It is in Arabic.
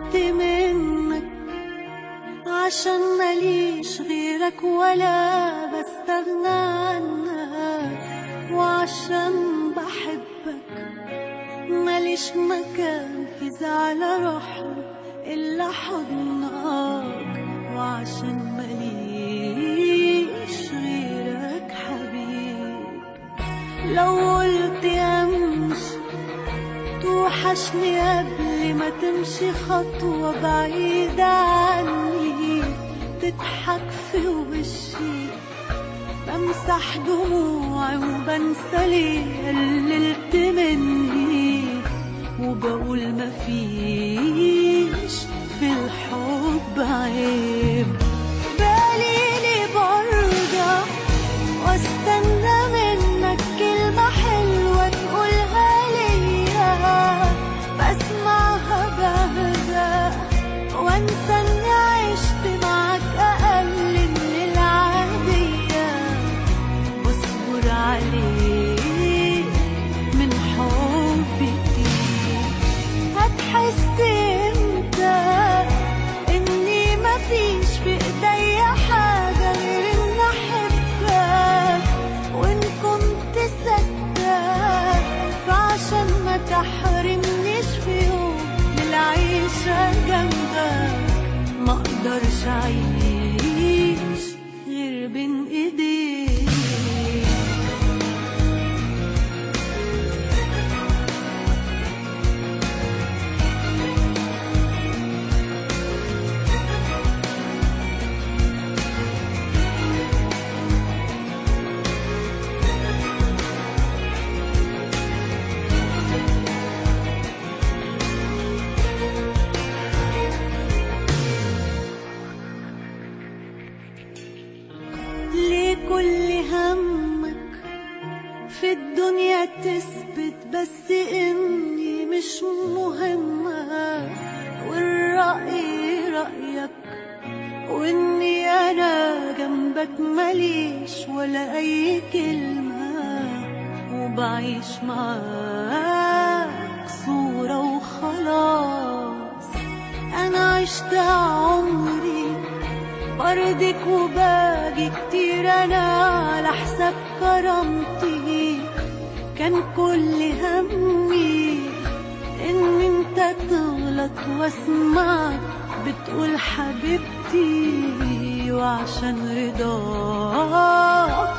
قلت منك، عشان ماليش غيرك ولا بستغنى عنك، وعشان بحبك ماليش مكان في زعل روحي إلا حضنك، وعشان ماليش غيرك حبيب. لو قلت امشي توحشني قبل ما تمشي خطوة بعيدة عني، تضحك في وشي بمسح دموعي وبنسى ليه قللت مني، وبقول مفيش في الحب عيب. باليلي برضى واستنى منك كلمة حلوة تقولها ليا، بسمعها بهدى وانسى اني عشت معاك اقل من العادية، واصبر عليك من حبي كتير. هتحس انت اني مفيش في ايديا حاجة غير ان احبك، وان كنت صدق فعشان ما تحرمنيش في يوم من العيشة جنبك، ما اقدرش اعيش غير بين ايديك. ليه كل همك في الدنيا تثبت بس اني مش مهمة، والرأي رأيك واني انا جنبك ماليش ولا اي كلمة، وبعيش معاك صورة وخلاص. انا عشت عمري برضك وباجي كتير انا على حساب كرامتي، كان كل همي ان انت تغلط واسمعك بتقول حبيبتي، وعشان رضاك